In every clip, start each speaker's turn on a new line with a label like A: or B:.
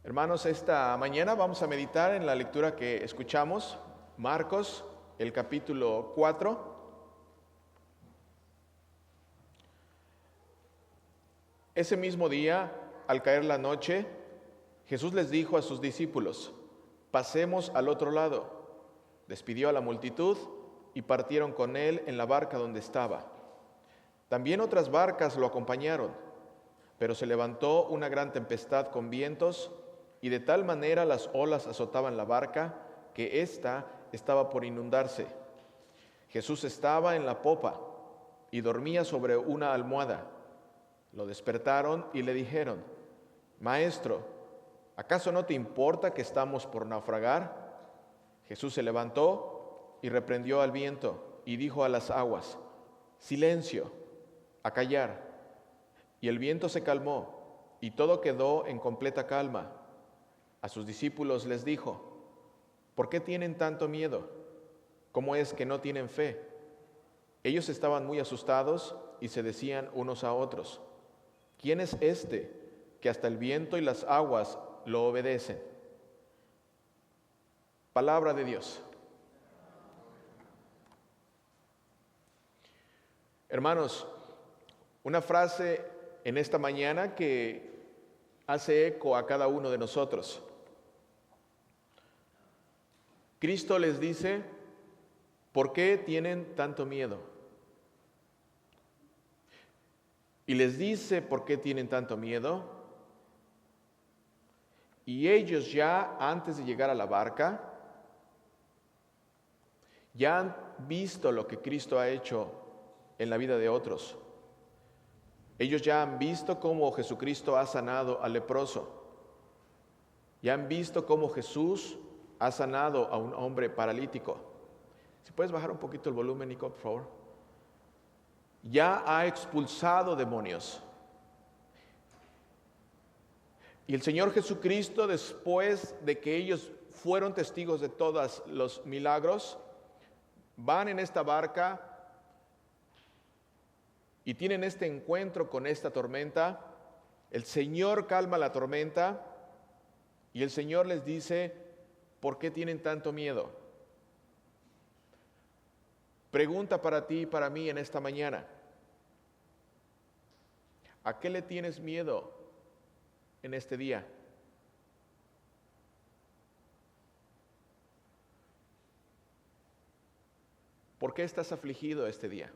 A: Hermanos, esta mañana vamos a meditar en la lectura que escuchamos, Marcos, el capítulo 4. Ese mismo día, al caer la noche, Jesús les dijo a sus discípulos: pasemos al otro lado. Despidió a la multitud y partieron con él en la barca donde estaba. También otras barcas lo acompañaron, pero se levantó una gran tempestad con vientos, y de tal manera las olas azotaban la barca que ésta estaba por inundarse. Jesús estaba en la popa y dormía sobre una almohada. Lo despertaron y le dijeron: Maestro, ¿acaso no te importa que estamos por naufragar? Jesús se levantó y reprendió al viento y dijo a las aguas: Silencio, a callar. Y el viento se calmó y todo quedó en completa calma. A sus discípulos les dijo: ¿por qué tienen tanto miedo? ¿Cómo es que no tienen fe? Ellos estaban muy asustados y se decían unos a otros: ¿quién es este que hasta el viento y las aguas lo obedecen? Palabra de Dios. Hermanos, una frase en esta mañana que hace eco a cada uno de nosotros. Cristo les dice: ¿por qué tienen tanto miedo? Y les dice por qué tienen tanto miedo. Y ellos ya, antes de llegar a la barca, ya han visto lo que Cristo ha hecho en la vida de otros. Ellos ya han visto cómo Jesucristo ha sanado al leproso. Ya han visto cómo Jesús ha sanado a un hombre paralítico. Si puedes bajar un poquito el volumen, Nico, por favor. Ya ha expulsado demonios. Y el Señor Jesucristo, después de que ellos fueron testigos de todos los milagros, van en esta barca y tienen este encuentro con esta tormenta. El Señor calma la tormenta y el Señor les dice: ¿por qué tienen tanto miedo? Pregunta para ti y para mí en esta mañana: ¿a qué le tienes miedo en este día? ¿Por qué estás afligido este día?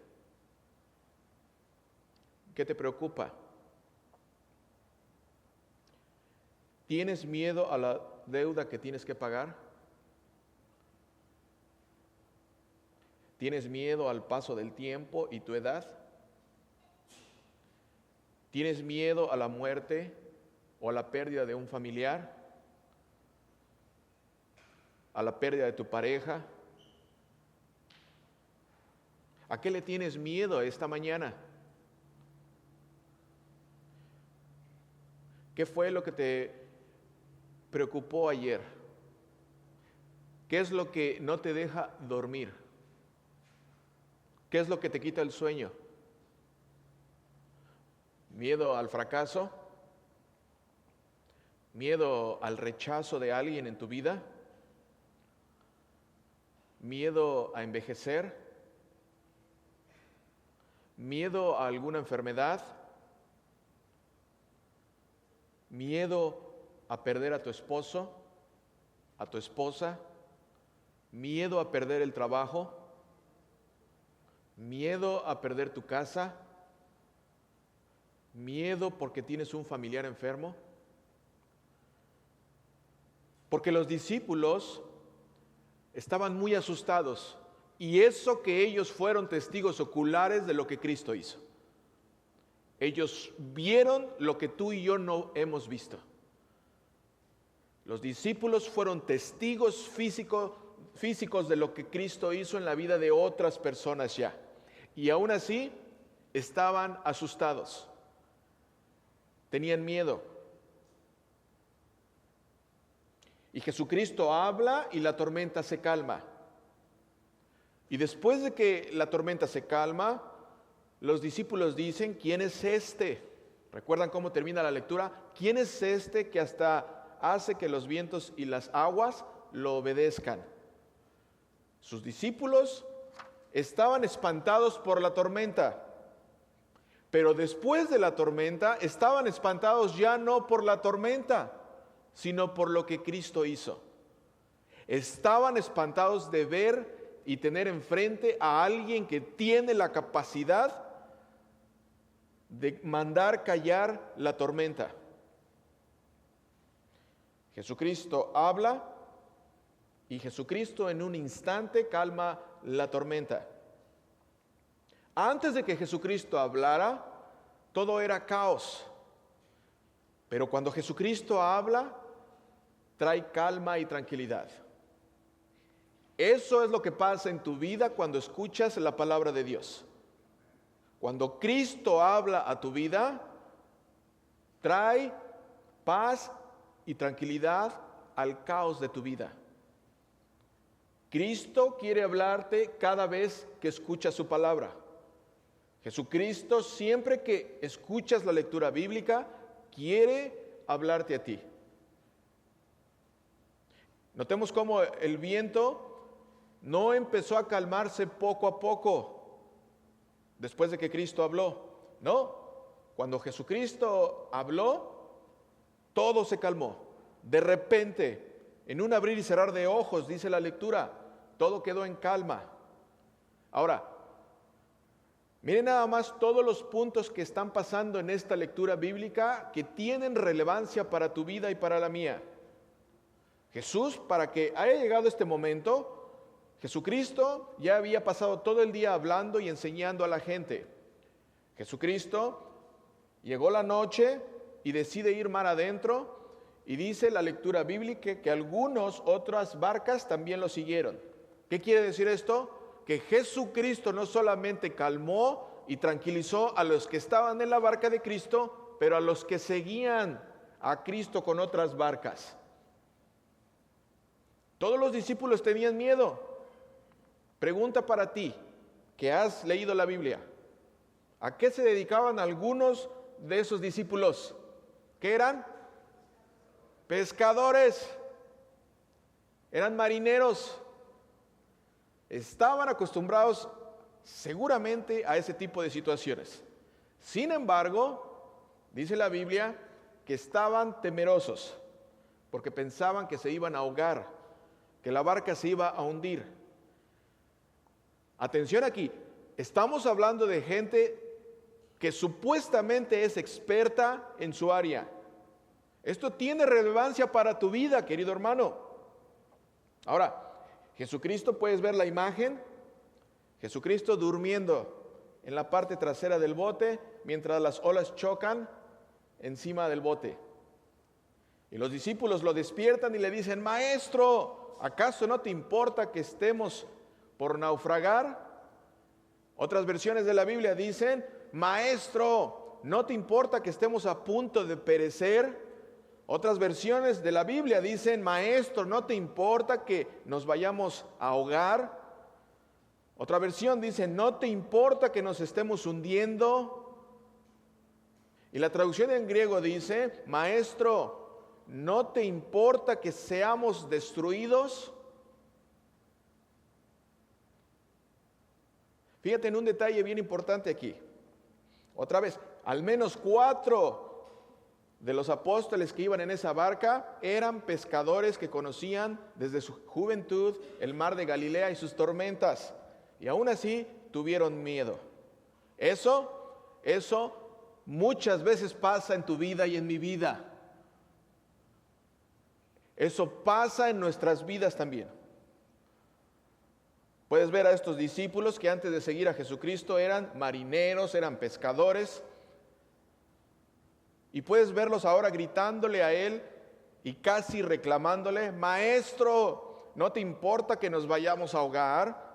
A: ¿Qué te preocupa? ¿Tienes miedo a la deuda que tienes que pagar? ¿Tienes miedo al paso del tiempo y tu edad? ¿Tienes miedo a la muerte o a la pérdida de un familiar? ¿A la pérdida de tu pareja? ¿A qué le tienes miedo esta mañana? ¿Qué fue lo que te preocupó ayer? ¿Qué es lo que no te deja dormir? ¿Qué es lo que te quita el sueño? ¿Miedo al fracaso? ¿Miedo al rechazo de alguien en tu vida? ¿Miedo a envejecer? ¿Miedo a alguna enfermedad? ¿Miedo a perder a tu esposo, a tu esposa? ¿Miedo a perder el trabajo? ¿Miedo a perder tu casa? ¿Miedo porque tienes un familiar enfermo? Porque los discípulos estaban muy asustados, y eso que ellos fueron testigos oculares de lo que Cristo hizo. Ellos vieron lo que tú y yo no hemos visto. Los discípulos fueron testigos físicos de lo que Cristo hizo en la vida de otras personas ya. Y aún así estaban asustados. Tenían miedo. Y Jesucristo habla y la tormenta se calma. Y después de que la tormenta se calma, los discípulos dicen: ¿quién es este? ¿Recuerdan cómo termina la lectura? ¿Quién es este que hasta hace que los vientos y las aguas lo obedezcan. Sus discípulos estaban espantados por la tormenta, pero después de la tormenta estaban espantados ya no por la tormenta, sino por lo que Cristo hizo. Estaban espantados de ver y tener enfrente a alguien que tiene la capacidad de mandar callar la tormenta. Jesucristo habla y Jesucristo en un instante calma la tormenta. Antes de que Jesucristo hablara, todo era caos. Pero cuando Jesucristo habla, trae calma y tranquilidad. Eso es lo que pasa en tu vida cuando escuchas la palabra de Dios. Cuando Cristo habla a tu vida, trae paz y tranquilidad al caos de tu vida. Cristo quiere hablarte cada vez que escuchas su palabra. Jesucristo, siempre que escuchas la lectura bíblica, quiere hablarte a ti. Notemos cómo el viento no empezó a calmarse poco a poco después de que Cristo habló. No, cuando Jesucristo habló, todo se calmó. De repente, en un abrir y cerrar de ojos, dice la lectura, todo quedó en calma. Ahora, miren nada más todos los puntos que están pasando en esta lectura bíblica que tienen relevancia para tu vida y para la mía. Jesús, para que haya llegado este momento, Jesucristo ya había pasado todo el día hablando y enseñando a la gente. Jesucristo llegó la noche y decide ir mar adentro, y dice la lectura bíblica que otras barcas también lo siguieron. ¿Qué quiere decir esto? Que Jesucristo no solamente calmó y tranquilizó a los que estaban en la barca de Cristo, pero a los que seguían a Cristo con otras barcas. Todos los discípulos tenían miedo. Pregunta para ti, que has leído la Biblia. ¿A qué se dedicaban algunos de esos discípulos? ¿Qué eran? Pescadores. Eran marineros. Estaban acostumbrados seguramente a ese tipo de situaciones. Sin embargo, dice la Biblia que estaban temerosos porque pensaban que se iban a ahogar, que la barca se iba a hundir. Atención aquí, estamos hablando de gente que supuestamente es experta en su área. Esto tiene relevancia para tu vida, querido hermano. Ahora, Jesucristo, puedes ver la imagen, Jesucristo durmiendo en la parte trasera del bote mientras las olas chocan encima del bote. Y los discípulos lo despiertan y le dicen: Maestro, ¿acaso no te importa que estemos por naufragar? Otras versiones de la Biblia dicen: Maestro, ¿no te importa que estemos a punto de perecer? Otras versiones de la Biblia dicen: Maestro, ¿no te importa que nos vayamos a ahogar? Otra versión dice: ¿no te importa que nos estemos hundiendo? Y la traducción en griego dice: Maestro, ¿no te importa que seamos destruidos? Fíjate en un detalle bien importante aquí. Otra vez, al menos 4 de los apóstoles que iban en esa barca eran pescadores que conocían desde su juventud el mar de Galilea y sus tormentas. Y aún así tuvieron miedo. Eso muchas veces pasa en tu vida y en mi vida. Eso pasa en nuestras vidas también. Puedes ver a estos discípulos que antes de seguir a Jesucristo eran marineros, eran pescadores. Y puedes verlos ahora gritándole a Él y casi reclamándole: Maestro, ¿no te importa que nos vayamos a ahogar?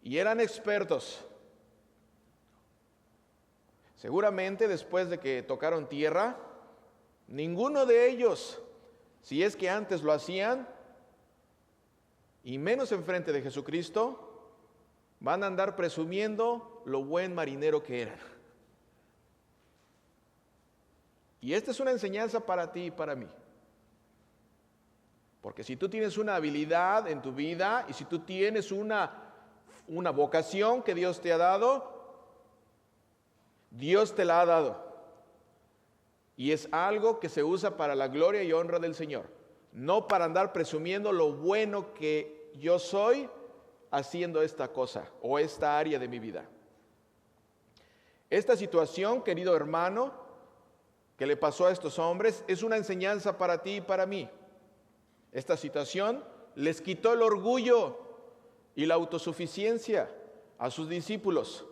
A: Y eran expertos. Seguramente después de que tocaron tierra, ninguno de ellos, si es que antes lo hacían, y menos enfrente de Jesucristo, van a andar presumiendo lo buen marinero que eran. Y esta es una enseñanza para ti y para mí. Porque si tú tienes una habilidad en tu vida y si tú tienes una vocación que Dios te ha dado, Dios te la ha dado. Y es algo que se usa para la gloria y honra del Señor. No para andar presumiendo lo bueno que yo soy haciendo esta cosa o esta área de mi vida. Esta situación, querido hermano, que le pasó a estos hombres, es una enseñanza para ti y para mí. Esta situación les quitó el orgullo y la autosuficiencia a sus discípulos.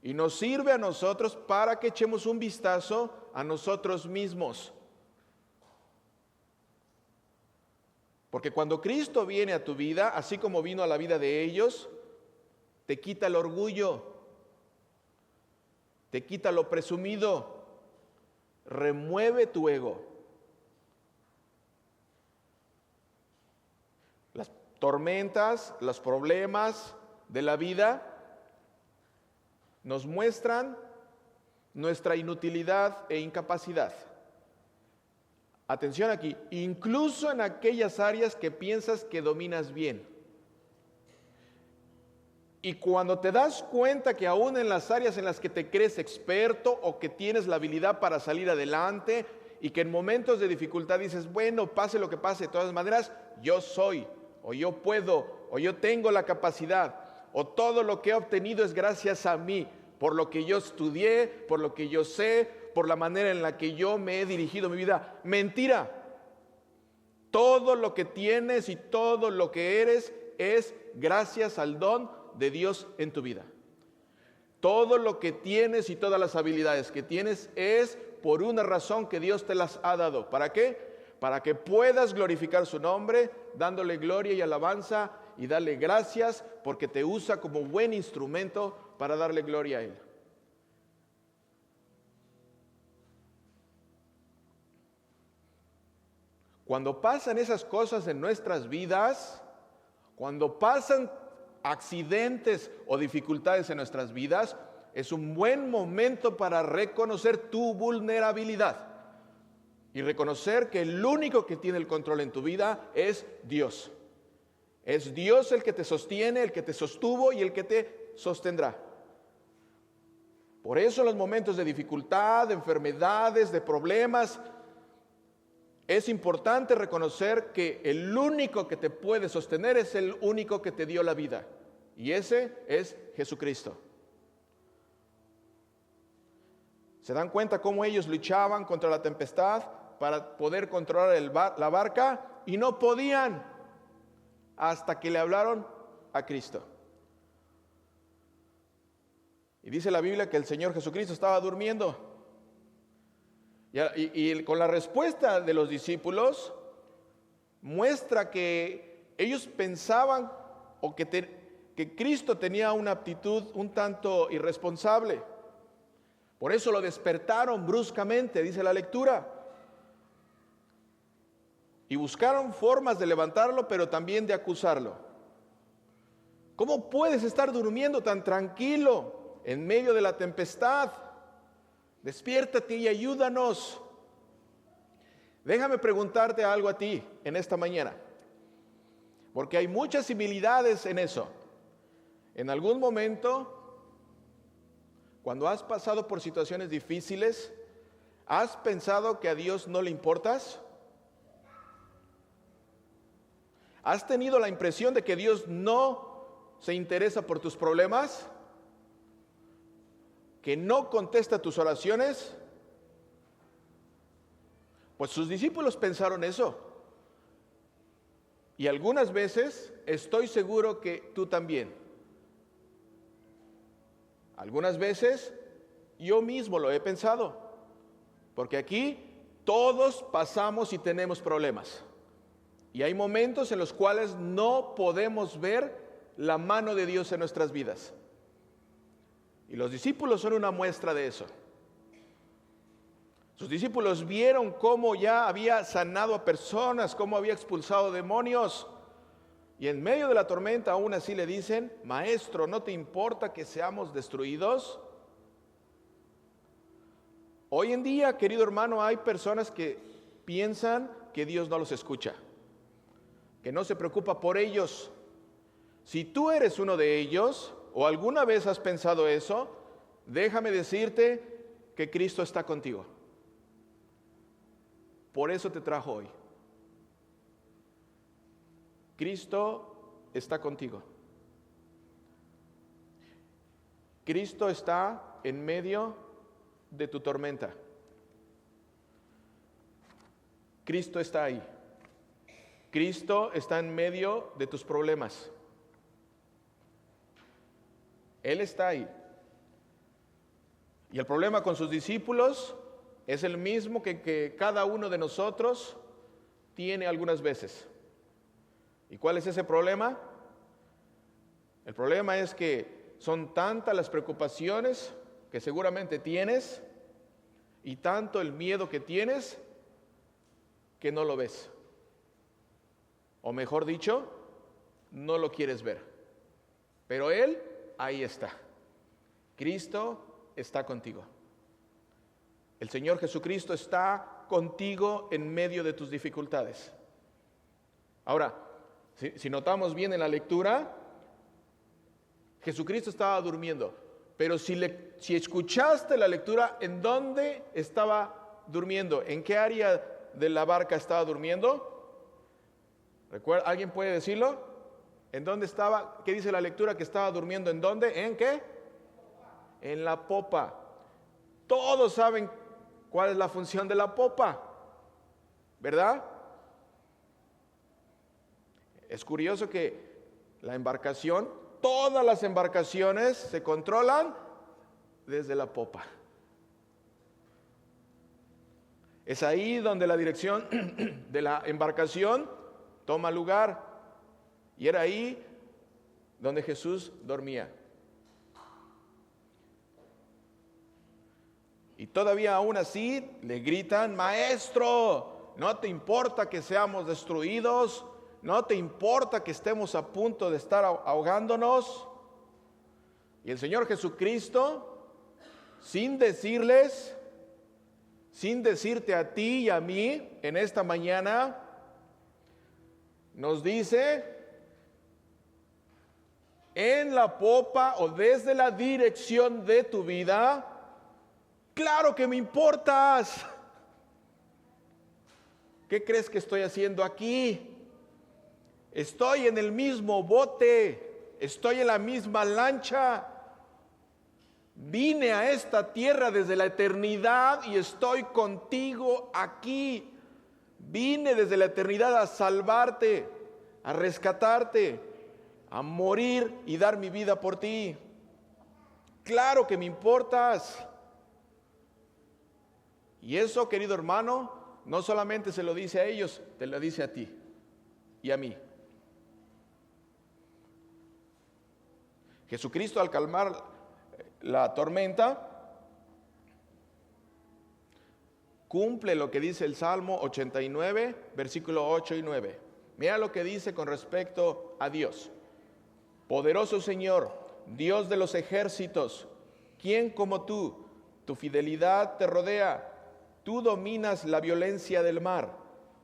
A: Y nos sirve a nosotros para que echemos un vistazo a nosotros mismos. Porque cuando Cristo viene a tu vida, así como vino a la vida de ellos, te quita el orgullo, te quita lo presumido, remueve tu ego. Las tormentas, los problemas de la vida nos muestran nuestra inutilidad e incapacidad. Atención aquí, incluso en aquellas áreas que piensas que dominas bien. Y cuando te das cuenta que aún en las áreas en las que te crees experto o que tienes la habilidad para salir adelante y que en momentos de dificultad dices, bueno, pase lo que pase, de todas maneras, yo soy, o yo puedo, o yo tengo la capacidad, o todo lo que he obtenido es gracias a mí, por lo que yo estudié, por lo que yo sé, por la manera en la que yo me he dirigido mi vida. Mentira. Todo lo que tienes y todo lo que eres es gracias al don de Dios en tu vida. Todo lo que tienes y todas las habilidades que tienes es por una razón que Dios te las ha dado. ¿Para qué? Para que puedas glorificar su nombre, dándole gloria y alabanza y darle gracias porque te usa como buen instrumento para darle gloria a Él. Cuando pasan esas cosas en nuestras vidas, cuando pasan accidentes o dificultades en nuestras vidas, es un buen momento para reconocer tu vulnerabilidad y reconocer que el único que tiene el control en tu vida es Dios. Es Dios el que te sostiene, el que te sostuvo y el que te sostendrá. Por eso en los momentos de dificultad, de enfermedades, de problemas, es importante reconocer que el único que te puede sostener es el único que te dio la vida. Y ese es Jesucristo. ¿Se dan cuenta cómo ellos luchaban contra la tempestad para poder controlar la barca? Y no podían hasta que le hablaron a Cristo. Y dice la Biblia que el Señor Jesucristo estaba durmiendo. Y con la respuesta de los discípulos muestra que ellos pensaban o que Cristo tenía una actitud un tanto irresponsable. Por eso lo despertaron bruscamente, dice la lectura. Y buscaron formas de levantarlo, pero también de acusarlo. ¿Cómo puedes estar durmiendo tan tranquilo en medio de la tempestad? Despiértate y ayúdanos. Déjame preguntarte algo a ti en esta mañana, porque hay muchas similitudes en eso. En algún momento, cuando has pasado por situaciones difíciles, ¿has pensado que a Dios no le importas? ¿Has tenido la impresión de que Dios no se interesa por tus problemas? ¿Que no contesta tus oraciones? Pues sus discípulos pensaron eso. Y algunas veces estoy seguro que tú también. Algunas veces yo mismo lo he pensado. Porque aquí todos pasamos y tenemos problemas. Y hay momentos en los cuales no podemos ver la mano de Dios en nuestras vidas. Y los discípulos son una muestra de eso. Sus discípulos vieron cómo ya había sanado a personas, cómo había expulsado demonios. Y en medio de la tormenta aún así le dicen, Maestro, ¿no te importa que seamos destruidos? Hoy en día, querido hermano, hay personas que piensan que Dios no los escucha, que no se preocupa por ellos. Si tú eres uno de ellos, o alguna vez has pensado eso, déjame decirte que Cristo está contigo. Por eso te trajo hoy. Cristo está contigo. Cristo está en medio de tu tormenta. Cristo está ahí. Cristo está en medio de tus problemas. Él está ahí. Y el problema con sus discípulos es el mismo que cada uno de nosotros tiene algunas veces. ¿Y cuál es ese problema? El problema es que son tantas las preocupaciones que seguramente tienes y tanto el miedo que tienes que no lo ves. O mejor dicho, no lo quieres ver. Pero Él ahí está. Cristo está contigo. El Señor Jesucristo está contigo en medio de tus dificultades. Ahora, si notamos bien en la lectura, Jesucristo estaba durmiendo. Pero si escuchaste la lectura, ¿en dónde estaba durmiendo? ¿En qué área de la barca estaba durmiendo? ¿Recuerda? ¿Alguien puede decirlo? ¿En dónde estaba? ¿Qué dice la lectura? ¿Que estaba durmiendo en dónde? ¿En qué? En la popa. Todos saben cuál es la función de la popa, ¿verdad? Es curioso que la embarcación, todas las embarcaciones se controlan desde la popa. Es ahí donde la dirección de la embarcación toma lugar. Y era ahí donde Jesús dormía. Y todavía aún así le gritan: Maestro, ¿no te importa que seamos destruidos? ¿No te importa que estemos a punto de estar ahogándonos? Y el Señor Jesucristo, sin decirles, sin decirte a ti y a mí en esta mañana, nos dice: en la popa o desde la dirección de tu vida, claro que me importas. ¿Qué crees que estoy haciendo aquí? Estoy en el mismo bote, estoy en la misma lancha. Vine a esta tierra desde la eternidad y estoy contigo aquí. Vine desde la eternidad a salvarte, a rescatarte, a morir y dar mi vida por ti. Claro que me importas. Y eso, querido hermano, no solamente se lo dice a ellos, te lo dice a ti y a mí. Jesucristo, al calmar la tormenta, cumple lo que dice el Salmo 89, versículo 8 y 9. Mira lo que dice con respecto a Dios. Poderoso Señor, Dios de los ejércitos, ¿quién como tú? Tu fidelidad te rodea. Tú dominas la violencia del mar.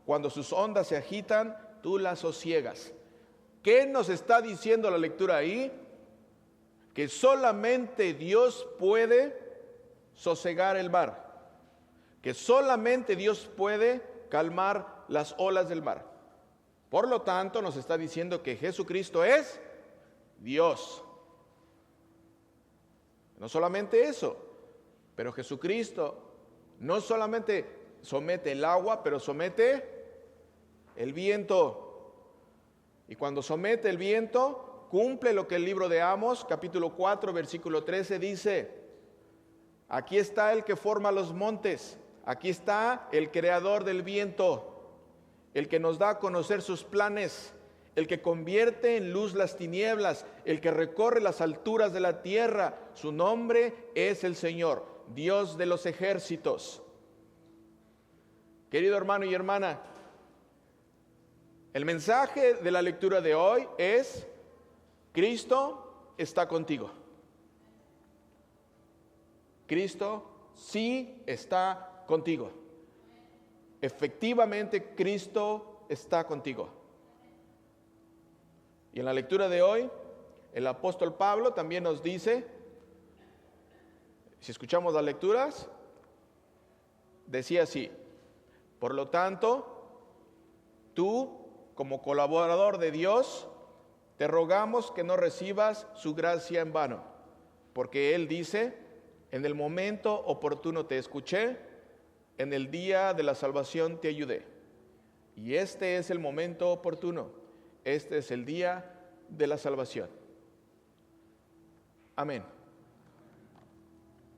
A: Cuando sus ondas se agitan, tú las sosiegas. ¿Qué nos está diciendo la lectura ahí? Que solamente Dios puede sosegar el mar. Que solamente Dios puede calmar las olas del mar. Por lo tanto, nos está diciendo que Jesucristo es Dios. No solamente eso, pero Jesucristo no solamente somete el agua, pero somete el viento. Y cuando somete el viento, cumple lo que el libro de Amos, capítulo 4, versículo 13 dice: aquí está el que forma los montes, aquí está el creador del viento, el que nos da a conocer sus planes, el que convierte en luz las tinieblas, el que recorre las alturas de la tierra. Su nombre es el Señor, Dios de los ejércitos. Querido hermano y hermana, el mensaje de la lectura de hoy es: Cristo está contigo. Cristo sí está contigo. Efectivamente, Cristo está contigo. Y en la lectura de hoy, el apóstol Pablo también nos dice, si escuchamos las lecturas, decía así: por lo tanto, tú, como colaborador de Dios, te rogamos que no recibas su gracia en vano, porque Él dice, en el momento oportuno te escuché, en el día de la salvación te ayudé. Y este es el momento oportuno, este es el día de la salvación. Amén.